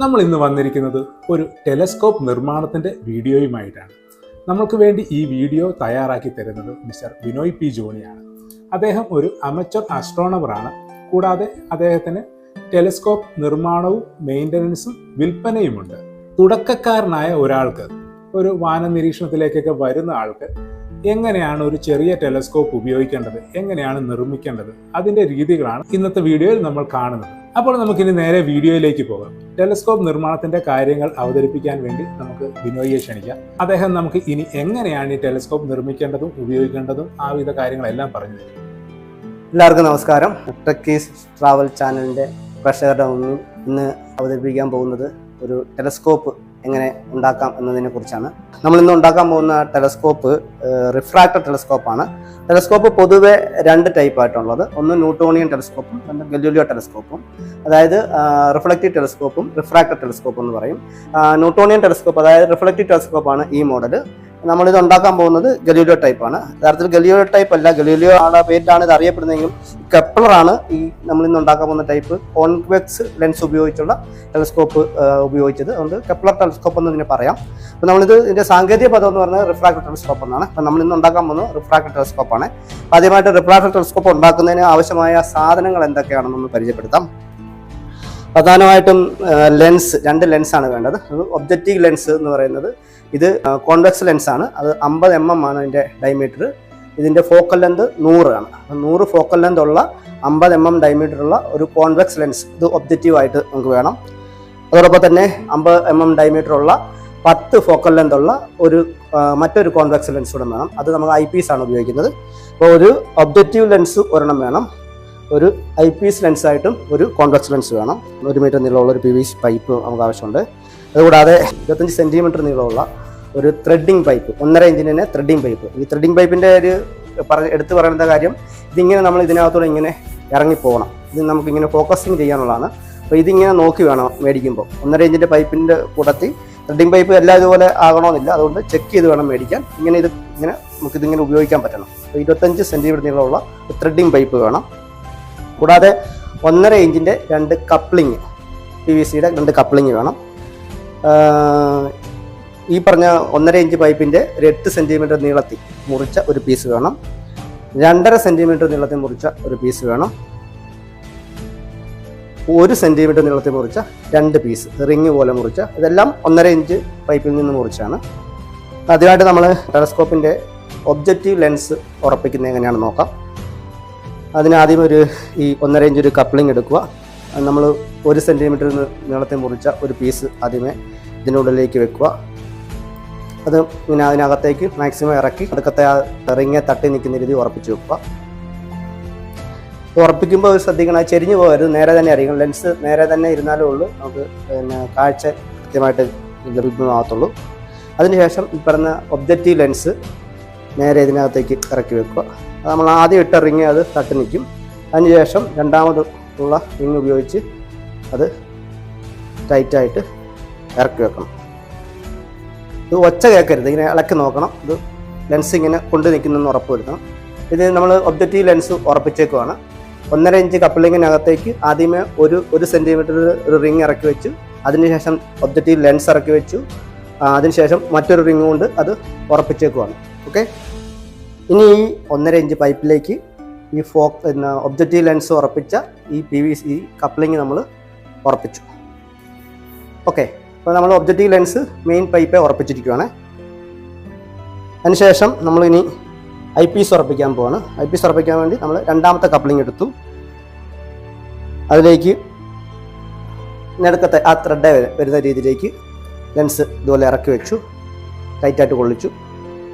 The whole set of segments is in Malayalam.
നമ്മൾ ഇന്ന് വന്നിരിക്കുന്നത് ഒരു ടെലസ്കോപ്പ് നിർമ്മാണത്തിൻ്റെ വീഡിയോയുമായിട്ടാണ്. നമ്മൾക്ക് വേണ്ടി ഈ വീഡിയോ തയ്യാറാക്കി തരുന്നത് മിസ്റ്റർ ബിനോയ് പി ജോണിയാണ്. അദ്ദേഹം ഒരു അമച്വർ ആസ്ട്രോണമറാണ്. കൂടാതെ അദ്ദേഹത്തിന് ടെലസ്കോപ്പ് നിർമ്മാണവും മെയിൻ്റനൻസും വിൽപ്പനയുമുണ്ട്. തുടക്കക്കാരനായ ഒരാൾക്ക്, ഒരു വാന നിരീക്ഷണത്തിലേക്കൊക്കെ വരുന്ന ആൾക്ക് എങ്ങനെയാണ് ഒരു ചെറിയ ടെലസ്കോപ്പ് ഉപയോഗിക്കേണ്ടത്, എങ്ങനെയാണ് നിർമ്മിക്കേണ്ടത്, അതിൻ്റെ രീതികളാണ് ഇന്നത്തെ വീഡിയോയിൽ നമ്മൾ കാണുന്നത്. അപ്പോൾ നമുക്കിനി നേരെ വീഡിയോയിലേക്ക് പോകാം. ടെലസ്കോപ്പ് നിർമ്മാണത്തിന്റെ കാര്യങ്ങൾ അവതരിപ്പിക്കാൻ വേണ്ടി നമുക്ക് ബിനോയിയെ ക്ഷണിക്കാം. അദ്ദേഹം നമുക്ക് ഇനി എങ്ങനെയാണ് ഈ ടെലസ്കോപ്പ് നിർമ്മിക്കേണ്ടതും ഉപയോഗിക്കേണ്ടതും ആ വിധ കാര്യങ്ങളെല്ലാം പറഞ്ഞു തരും. എല്ലാവർക്കും നമസ്കാരം. ട്രക്കീസ് ട്രാവൽ ചാനലിൻ്റെ പ്രേക്ഷകരുടെ മുന്നിൽ ഇന്ന് അവതരിപ്പിക്കാൻ പോകുന്നത് ഒരു ടെലസ്കോപ്പ് എങ്ങനെ ഉണ്ടാക്കാം എന്നതിനെ കുറിച്ചാണ്. നമ്മളിന്ന് ഉണ്ടാക്കാൻ പോകുന്ന ടെലസ്കോപ്പ് റിഫ്രാക്റ്റർ ടെലസ്കോപ്പാണ്. ടെലസ്കോപ്പ് പൊതുവെ രണ്ട് ടൈപ്പായിട്ടുള്ളത്. ഒന്ന് ന്യൂട്ടോണിയൻ ടെലസ്കോപ്പും രണ്ട് ഗലീലിയോ ടെലസ്കോപ്പും. അതായത് റിഫ്ലക്റ്റീവ് ടെലസ്കോപ്പും റിഫ്രാക്റ്റർ ടെലസ്കോപ്പ് എന്ന് പറയും. ന്യൂട്ടോണിയൻ ടെലസ്കോപ്പ് അതായത് റിഫ്ലക്റ്റീവ് ടെലസ്കോപ്പാണ് ഈ മോഡൽ. നമ്മളിത് ഉണ്ടാക്കാൻ പോകുന്നത് ഗലീലിയോ ടൈപ്പാണ്. യഥാർത്ഥത്തിൽ ഗലീലിയോ ടൈപ്പ് അല്ല, ഗലീലിയോ ആണ് പേരിലാണ് ഇത് അറിയപ്പെടുന്നതെങ്കിലും കെപ്ലറാണ് ഈ നമ്മളിന്ന് ഉണ്ടാക്കാൻ പോകുന്ന ടൈപ്പ്. കോൺവെക്സ് ലെൻസ് ഉപയോഗിച്ചുള്ള ടെലസ്കോപ്പ് ഉപയോഗിച്ചത്. അതുകൊണ്ട് കെപ്ലർ ടെലസ്കോപ്പ് എന്ന് ഇതിനെ പറയാം. അപ്പോൾ നമ്മളിത് ഇതിൻ്റെ സാങ്കേതിക പദം എന്ന് പറയുന്നത് റിഫ്രാക്റ്റർ ടെലസ്കോപ്പ് എന്നാണ്. അപ്പോൾ നമ്മളിന്ന് ഉണ്ടാക്കാൻ പോകുന്നത് റിഫ്രാക്റ്റർ ടെലസ്കോപ്പാണ്. ആദ്യമായിട്ട് റിഫ്രാക്റ്റർ ടെലസ്കോപ്പ് ഉണ്ടാക്കുന്നതിന് ആവശ്യമായ സാധനങ്ങൾ എന്തൊക്കെയാണെന്നൊന്ന് പരിചയപ്പെടുത്താം. പ്രധാനമായിട്ടും ലെൻസ്, രണ്ട് ലെൻസാണ് വേണ്ടത്. അത് ഒബ്ജക്റ്റീവ് ലെൻസ് എന്ന് പറയുന്നത് ഇത് കോൺവെക്സ് ലെൻസാണ്. അത് 50 mm ആണ് ഇതിൻ്റെ ഡയമീറ്റർ. ഇതിൻ്റെ ഫോക്കൽ ലെന്ത് 100 ആണ്. 100 ഫോക്കൽ ലെന്ത് ഉള്ള 50 mm ഡയമീറ്ററുള്ള ഒരു കോൺവെക്സ് ലെൻസ് ഇത് ഒബ്ജക്റ്റീവായിട്ട് നമുക്ക് വേണം. അതോടൊപ്പം തന്നെ 50 mm ഡയമീറ്ററുള്ള 10 ഫോക്കൽ ലെന്ത് ഉള്ള മറ്റൊരു കോൺവെക്സ് ലെൻസ് കൂടെ വേണം. അത് നമുക്ക് ഐ പീസ് ആണ് ഉപയോഗിക്കുന്നത്. അപ്പോൾ ഒരു ഒബ്ജക്റ്റീവ് ലെൻസ് ഒരെണ്ണം വേണം, ഒരു ഐ പീസ് ലെൻസായിട്ടും ഒരു കോൺവെക്സ് ലെൻസ് വേണം. 1 മീറ്റർ നീളമുള്ള ഒരു PVC പൈപ്പ് നമുക്ക് ആവശ്യമുണ്ട്. അതുകൂടാതെ 25 സെൻറ്റിമീറ്റർ നീളമുള്ള ഒരു ത്രെഡിങ് പൈപ്പ്, 1.5 ഇഞ്ചിന് തന്നെ ത്രെഡിങ് പൈപ്പ്. ഈ ത്രെഡിങ് പൈപ്പിൻ്റെ എടുത്തു പറയുന്ന കാര്യം, ഇതിങ്ങനെ നമ്മൾ ഇതിനകത്തൂടെ ഇങ്ങനെ ഇറങ്ങിപ്പോകണം. ഇത് നമുക്കിങ്ങനെ ഫോക്കസിങ് ചെയ്യാനുള്ളതാണ്. അപ്പോൾ ഇതിങ്ങനെ നോക്കി വേണം മേടിക്കുമ്പോൾ. 1.5 ഇഞ്ചിൻ്റെ പൈപ്പിൻ്റെ കൂട്ടത്തിൽ ത്രെഡിങ് പൈപ്പ് എല്ലാം ഇതുപോലെ ആകണമെന്നില്ല. അതുകൊണ്ട് ചെക്ക് ചെയ്ത് വേണം മേടിക്കാൻ. നമുക്കിതിങ്ങനെ ഉപയോഗിക്കാൻ പറ്റണം. അപ്പോൾ 25 സെൻറ്റിമീറ്റർ നീളമുള്ള ത്രെഡിങ് പൈപ്പ് വേണം. കൂടാതെ 1.5 ഇഞ്ചിൻ്റെ 2 കപ്ലിങ്, PVCയുടെ 2 കപ്ലിങ് വേണം. ഈ പറഞ്ഞ 1.5 ഇഞ്ച് പൈപ്പിൻ്റെ ഒരു 8 സെൻറ്റിമീറ്റർ നീളത്തിൽ മുറിച്ച ഒരു പീസ് വേണം. 2.5 സെൻറ്റിമീറ്റർ നീളത്തിൽ മുറിച്ച ഒരു പീസ് വേണം. 1 സെൻറ്റിമീറ്റർ നീളത്തിൽ മുറിച്ച 2 പീസ് റിങ് പോലെ മുറിച്ച, ഇതെല്ലാം 1.5 ഇഞ്ച് പൈപ്പിൽ നിന്ന് മുറിച്ചാണ്. ആദ്യമായിട്ട് നമ്മൾ ടെലസ്കോപ്പിൻ്റെ ഒബ്ജക്റ്റീവ് ലെൻസ് ഉറപ്പിക്കുന്നത് എങ്ങനെയാണെന്ന് നോക്കാം. അതിനാദ്യം ഈ 1.5 ഇഞ്ച് ഒരു കപ്ലിങ് എടുക്കുക. നമ്മൾ 1 സെൻറ്റിമീറ്റർ നീളത്തിൽ മുറിച്ച ഒരു പീസ് ആദ്യമേ ഇതിനുള്ളിലേക്ക് വെക്കുക. അത് ഇങ്ങനെ അതിനകത്തേക്ക് മാക്സിമം ഇറക്കി അടുക്കത്തെ ആ റിങ്ങെ തട്ടി നിൽക്കുന്ന രീതി ഉറപ്പിച്ച് വെക്കുക. ഉറപ്പിക്കുമ്പോൾ ശ്രദ്ധിക്കണം, ചെരിഞ്ഞു പോകരുത്, നേരെ തന്നെ അറിയിക്കണം. ലെൻസ് നേരെ തന്നെ ഇരുന്നാലേ ഉള്ളൂ നമുക്ക് കാഴ്ച കൃത്യമായിട്ട് ലഭ്യമാകത്തുള്ളൂ. അതിനുശേഷം ഈ പറഞ്ഞ ഒബ്ജക്റ്റീവ് ലെൻസ് നേരെ ഇതിനകത്തേക്ക് ഇറക്കി വെക്കുക. അത് നമ്മൾ ആദ്യം ഇട്ട റിങ് അത് തട്ടി നിൽക്കും. അതിനുശേഷം രണ്ടാമത് ഉള്ള റിങ് ഉപയോഗിച്ച് അത് ടൈറ്റായിട്ട് ഇറക്കി വെക്കണം. ഇത് ഒച്ച കേൾക്കരുത്, ഇങ്ങനെ ഇളക്കി നോക്കണം. ഇത് ലെൻസ് ഇങ്ങനെ കൊണ്ട് നിൽക്കുന്നെന്ന് ഉറപ്പ് വരുത്തണം. ഇത് നമ്മൾ ഒബ്ജക്റ്റീവ് ലെൻസ് ഉറപ്പിച്ചേക്കുവാണ്. 1.5 ഇഞ്ച് കപ്പിളിങ്ങിനകത്തേക്ക് ആദ്യമേ ഒരു സെൻറ്റിമീറ്റർ ഒരു റിങ് ഇറക്കി വെച്ചു. അതിനുശേഷം ഒബ്ജക്റ്റീവ് ലെൻസ് ഇറക്കി വെച്ചു. അതിനുശേഷം മറ്റൊരു റിങ് കൊണ്ട് അത് ഉറപ്പിച്ചേക്കുവാണ്. ഓക്കെ, ഇനി ഈ 1.5 ഇഞ്ച് പൈപ്പിലേക്ക് ഈ ഒബ്ജക്റ്റീവ് ലെൻസ് ഉറപ്പിച്ച ഈ PVC കപ്ലിങ് നമ്മൾ ഉറപ്പിച്ചു. ഓക്കെ, അപ്പോൾ നമ്മൾ ഒബ്ജക്റ്റീവ് ലെൻസ് മെയിൻ പൈപ്പെ ഉറപ്പിച്ചിരിക്കുകയാണ്. അതിനുശേഷം നമ്മളിനി ഐ പീസ് ഉറപ്പിക്കാൻ പോവാണ്. ഐ പീസ് ഉറപ്പിക്കാൻ വേണ്ടി നമ്മൾ രണ്ടാമത്തെ കപ്ലിങ് എടുത്തു. അതിലേക്ക് നെടുക്കത്തെ ആ ത്രെഡ് വരുന്ന രീതിയിലേക്ക് ലെൻസ് ഇതുപോലെ ഇറക്കി വെച്ചു, ടൈറ്റായിട്ട് കൊള്ളിച്ചു.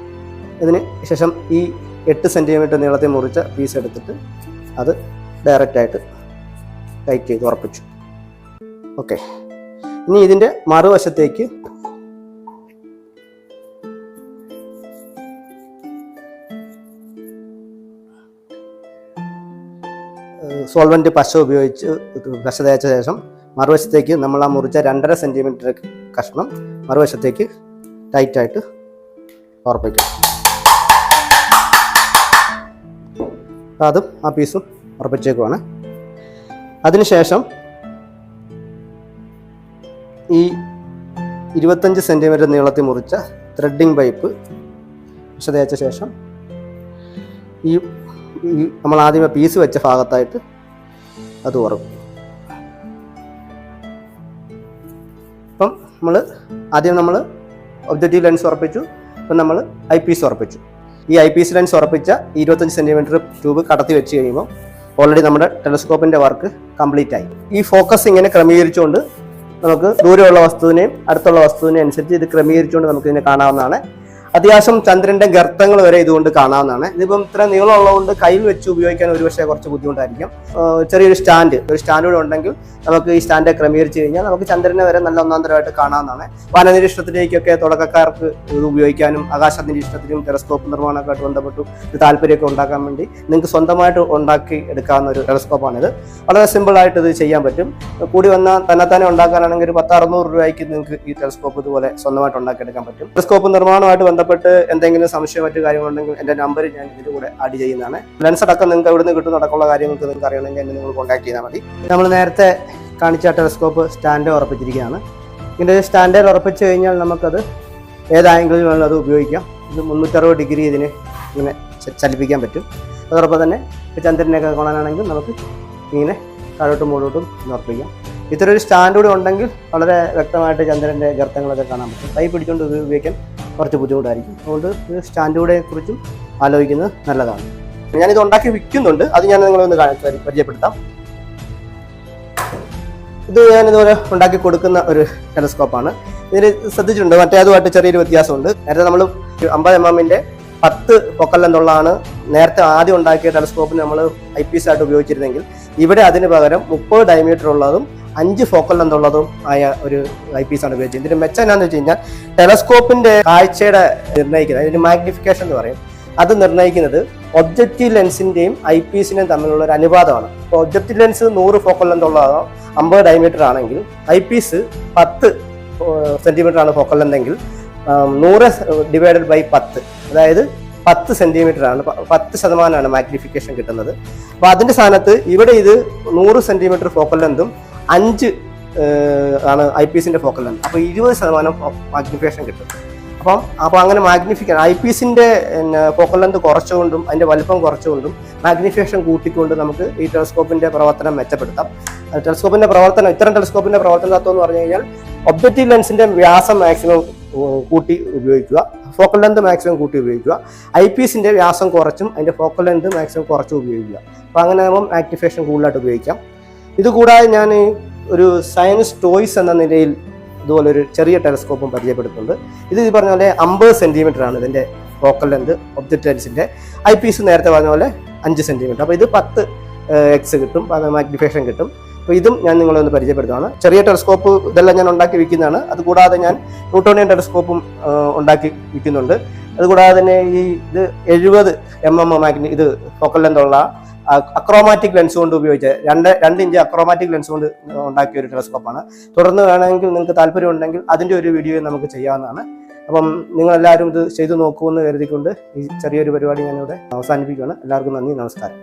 ഇതിന് ശേഷം ഈ 8 സെൻറ്റിമീറ്റർ നീളത്തിൽ മുറിച്ച പീസ് എടുത്തിട്ട് അത് ഡയറക്റ്റായിട്ട് ടൈറ്റ് ചെയ്ത് ഉറപ്പിച്ചു. ഓക്കെ, ഇനി ഇതിൻ്റെ മറുവശത്തേക്ക് സോൾവെൻറ്റ് പശ ഉപയോഗിച്ച് പശ തേച്ച ശേഷം മറുവശത്തേക്ക് നമ്മൾ ആ മുറിച്ച 2.5 സെൻറ്റിമീറ്റർ കഷ്ണം മറുവശത്തേക്ക് ടൈറ്റായിട്ട് ഉറപ്പിക്കും. അതും ആ പീസും ഉറപ്പിച്ചേക്കുവാണ്. അതിനുശേഷം ഈ 25 സെൻറ്റിമീറ്റർ നീളത്തിൽ മുറിച്ച ത്രെഡിങ് പൈപ്പ് തേച്ച ശേഷം ഈ നമ്മൾ ആദ്യമേ പീസ് വെച്ച ഭാഗത്തായിട്ട് അത് ഉറക്കും. അപ്പം ആദ്യം നമ്മൾ ഒബ്ജക്റ്റീവ് ലെൻസ് ഉറപ്പിച്ചു. ഇപ്പം നമ്മൾ ഐ പീസ് ഉറപ്പിച്ചു. ഈ ഐ പീസ് ലെൻസ് ഉറപ്പിച്ച 25 സെൻറ്റിമീറ്റർ ട്യൂബ് കടത്തി വെച്ച് കഴിയുമ്പോൾ ഓൾറെഡി നമ്മുടെ ടെലസ്കോപ്പിൻ്റെ വർക്ക് കംപ്ലീറ്റ് ആയി. ഈ ഫോക്കസ് ഇങ്ങനെ ക്രമീകരിച്ചുകൊണ്ട് നമുക്ക് ദൂരെയുള്ള വസ്തുവിനെയും അടുത്തുള്ള വസ്തുവിനെയും അനുസരിച്ച് ഇത് ക്രമീകരിച്ചുകൊണ്ട് നമുക്ക് ഇതിനെ കാണാവുന്നതാണ്. അത്യാവശ്യം ചന്ദ്രന്റെ ഗർത്തങ്ങൾ വരെ ഇതുകൊണ്ട് കാണാവുന്നതാണ്. ഇതിപ്പം ഇത്ര നീളമുള്ളതുകൊണ്ട് കയ്യിൽ വെച്ച് ഉപയോഗിക്കാൻ ഒരുപക്ഷെ കുറച്ച് ബുദ്ധിമുട്ടായിരിക്കും. ചെറിയൊരു സ്റ്റാൻഡ് കൂടെ ഉണ്ടെങ്കിൽ നമുക്ക് ഈ സ്റ്റാൻഡ് ക്രമീകരിച്ച് കഴിഞ്ഞാൽ നമുക്ക് ചന്ദ്രനെ വരെ നല്ല ഒന്നാന്തരമായിട്ട് കാണാവുന്നതാണ്. വനനിരീക്ഷണത്തിലേക്കൊക്കെ തുടക്കക്കാർക്ക് ഇത് ഉപയോഗിക്കാനും ആകാശ നിരീക്ഷണത്തിനും ടെലസ്കോപ്പ് നിർമ്മാണമൊക്കെ ബന്ധപ്പെട്ടു ഇത് താല്പര്യമൊക്കെ ഉണ്ടാക്കാൻ വേണ്ടി നിങ്ങൾക്ക് സ്വന്തമായിട്ട് ഉണ്ടാക്കി എടുക്കാവുന്ന ഒരു ടെലസ്കോപ്പാണിത്. വളരെ സിമ്പിളായിട്ട് ഇത് ചെയ്യാൻ പറ്റും. കൂടി വന്നാൽ തന്നെത്താനെ ഉണ്ടാക്കാനാണെങ്കിൽ ഒരു 10-600 രൂപയ്ക്ക് നിങ്ങൾക്ക് ഈ ടെലസ്കോപ്പ് ഇതുപോലെ സ്വന്തമായിട്ട് ഉണ്ടാക്കിയെടുക്കാൻ പറ്റും. ടെലസ്കോപ്പ് നിർമ്മാണമായിട്ട് ബന്ധപ്പെട്ട് എന്തെങ്കിലും സംശയം മറ്റു കാര്യങ്ങളുണ്ടെങ്കിൽ എൻ്റെ നമ്പർ ഞാൻ ഇതിൻ്റെ കൂടെ ആഡ് ചെയ്യുന്നതാണ്. ലെൻസ് അടക്കം നിങ്ങൾക്ക് എവിടെ നിന്ന് കിട്ടുന്ന അടക്കമുള്ള കാര്യങ്ങൾക്ക് നിങ്ങൾക്ക് അറിയണമെങ്കിൽ എന്നെ നിങ്ങൾ കോൺടാക്ട് ചെയ്താൽ മതി. നമ്മൾ നേരത്തെ കാണിച്ച ടെലസ്കോപ്പ് സ്റ്റാൻഡ് ഉറപ്പിച്ചിരിക്കുകയാണ്. ഇതിൻ്റെ സ്റ്റാൻഡിൽ ഉറപ്പിച്ച് കഴിഞ്ഞാൽ നമുക്കത് ഏത് ആംഗിളിൽ വേണമെങ്കിലും അത് ഉപയോഗിക്കാം. ഇത് 360 ഡിഗ്രി ഇതിനെ ഇങ്ങനെ ചലിപ്പിക്കാൻ പറ്റും. അതോടൊപ്പം തന്നെ ചന്ദ്രനെയൊക്കെ കാണാനാണെങ്കിൽ നമുക്ക് ഇങ്ങനെ താഴോട്ടും മുകളിലോട്ടും ഉറപ്പിക്കാം. ഇത്ര ഒരു സ്റ്റാൻഡ് കൂടി ഉണ്ടെങ്കിൽ വളരെ വ്യക്തമായിട്ട് ചന്ദ്രൻ്റെ ഗർത്തങ്ങളൊക്കെ കാണാൻ പറ്റും. കൈ പിടിച്ചുകൊണ്ട് ഉപയോഗിക്കാൻ കുറച്ച് ബുദ്ധിമുട്ടായിരിക്കും. അതുകൊണ്ട് ഇത് സ്റ്റാൻഡുകളെ കുറിച്ചും ആലോചിക്കുന്നത് നല്ലതാണ്. ഞാനിത് ഉണ്ടാക്കി വിൽക്കുന്നുണ്ട്, അത് ഞാൻ നിങ്ങളൊന്ന് പരിചയപ്പെടുത്താം. ഇത് ഞാനിതുപോലെ ഉണ്ടാക്കി കൊടുക്കുന്ന ഒരു ടെലസ്കോപ്പാണ്. ഇതിൽ ശ്രദ്ധിച്ചിട്ടുണ്ട് മറ്റേ അതുമായിട്ട് ചെറിയൊരു വ്യത്യാസമുണ്ട്. നേരത്തെ നമ്മൾ 50 mm 10 ഫോക്കൽ ലെന്തുള്ളതാണ് നേരത്തെ ആദ്യം ഉണ്ടാക്കിയ ടെലസ്കോപ്പിന് നമ്മൾ ഐ പീസ് ആയിട്ട് ഉപയോഗിച്ചിരുന്നെങ്കിൽ ഇവിടെ അതിന് പകരം 30 ഡയമീറ്റർ ഉള്ളതും 5 ഫോക്കൽ ലെന്തുള്ളതും ആയ ഒരു ഐ പീസാണ് ഉപയോഗിച്ചത്. ഇതിന്റെ മെച്ചം എന്താണെന്ന് വെച്ച് കഴിഞ്ഞാൽ ടെലസ്കോപ്പിന്റെ കാഴ്ചയുടെ നിർണ്ണയിക്കുന്നത്, അതിന് മാഗ്നിഫിക്കേഷൻ എന്ന് പറയും, അത് നിർണ്ണയിക്കുന്നത് ഒബ്ജക്റ്റീവ് ലെൻസിന്റെയും ഐ പീസിന്റെയും തമ്മിലുള്ള ഒരു അനുപാതമാണ്. ഇപ്പോൾ ഒബ്ജക്റ്റീവ് ലെൻസ് 100 ഫോക്കൽ ലെന്തുള്ളതോ 50 ഡയമീറ്റർ ആണെങ്കിൽ ഐ പീസ് 10 സെന്റിമീറ്റർ ആണ് ഫോക്കൽ ലെന്തെങ്കിൽ 100/10 അതായത് 10 സെന്റിമീറ്റർ ആണ്, 10% മാഗ്നിഫിക്കേഷൻ കിട്ടുന്നത്. അപ്പോൾ അതിന്റെ സ്ഥാനത്ത് ഇവിടെ ഇത് 100 സെന്റിമീറ്റർ ഫോക്കൽ ലെന്തും 5 ആണ് ഐ പീസിന്റെ ഫോക്കൽ ലെന്ത്. അപ്പോൾ 20% മാഗ്നിഫിക്കേഷൻ കിട്ടും. അപ്പോൾ അങ്ങനെ ഐ പീസിന്റെ ഫോക്കൽ ലെന്ത് കുറച്ചുകൊണ്ടും അതിന്റെ വലിപ്പം കുറച്ചുകൊണ്ടും മാഗ്നിഫിക്കേഷൻ കൂട്ടിക്കൊണ്ട് നമുക്ക് ഈ ടെലസ്കോപ്പിന്റെ പ്രവർത്തനം മെച്ചപ്പെടുത്താം. ഇത്തരം ടെലസ്കോപ്പിന്റെ പ്രവർത്തന തത്വം എന്ന് പറഞ്ഞു കഴിഞ്ഞാൽ ഒബ്ജക്റ്റീവ് ലെൻസിന്റെ വ്യാസം മാക്സിമം കൂട്ടി ഉപയോഗിക്കുക, ഫോക്കൽ ലെന്ത് മാക്സിമം കൂട്ടി ഉപയോഗിക്കുക, ഐ പീസിന്റെ വ്യാസം കുറച്ചും അതിന്റെ ഫോക്കൽ ലെന്ത് മാക്സിമം കുറച്ചും ഉപയോഗിക്കുക. അപ്പോൾ അങ്ങനെ ആകുമ്പോൾ മാഗ്നിഫിക്കേഷൻ കൂടുതലായിട്ട് ഉപയോഗിക്കാം. ഇതുകൂടാതെ ഞാൻ ഒരു സയൻസ് ടോയ്സ് എന്ന നിലയിൽ ഇതുപോലെ ഒരു ചെറിയ ടെലസ്കോപ്പും പരിചയപ്പെടുത്തുന്നുണ്ട്. ഇത് പറഞ്ഞ പോലെ 50 സെന്റിമീറ്റർ ആണ് ഇതിന്റെ ഫോക്കൽ ലെന്ത് ഒബ്ജക്റ്റ് ലെൻസിന്റെ. ഐ പീസ് നേരത്തെ പറഞ്ഞ പോലെ 5 സെന്റിമീറ്റർ. അപ്പോൾ ഇത് 10x കിട്ടും, മാഗ്നിഫിക്കേഷൻ കിട്ടും. അപ്പോൾ ഇതും ഞാൻ നിങ്ങളെ ഒന്ന് പരിചയപ്പെടുത്തുകയാണ്. ചെറിയ ടെലസ്കോപ്പ് ഇതെല്ലാം ഞാൻ ഉണ്ടാക്കി വിൽക്കുന്നതാണ്. അതുകൂടാതെ ഞാൻ ന്യൂട്ടോണിയൻ ടെലസ്കോപ്പും ഉണ്ടാക്കി വിൽക്കുന്നുണ്ട്. അതുകൂടാതെ തന്നെ ഇത് 70 mm ഇത് ഫോക്കൽ ലെന്തുള്ള അക്രോമാറ്റിക് ലെൻസ് കൊണ്ട് ഉപയോഗിച്ച 2 ഇഞ്ച് അക്രോമാറ്റിക് ലെൻസ് കൊണ്ട് ഉണ്ടാക്കിയ ഒരു ടെലസ്കോപ്പാണ്. തുടർന്ന് വേണമെങ്കിൽ നിങ്ങൾക്ക് താല്പര്യമുണ്ടെങ്കിൽ അതിൻ്റെ ഒരു വീഡിയോ നമുക്ക് ചെയ്യാവുന്നതാണ്. അപ്പം നിങ്ങളെല്ലാവരും ഇത് ചെയ്തു നോക്കുമെന്ന് കരുതിക്കൊണ്ട് ഈ ചെറിയൊരു പരിപാടി ഞാനിവിടെ അവസാനിപ്പിക്കുകയാണ്. എല്ലാവർക്കും നന്ദി, നമസ്കാരം.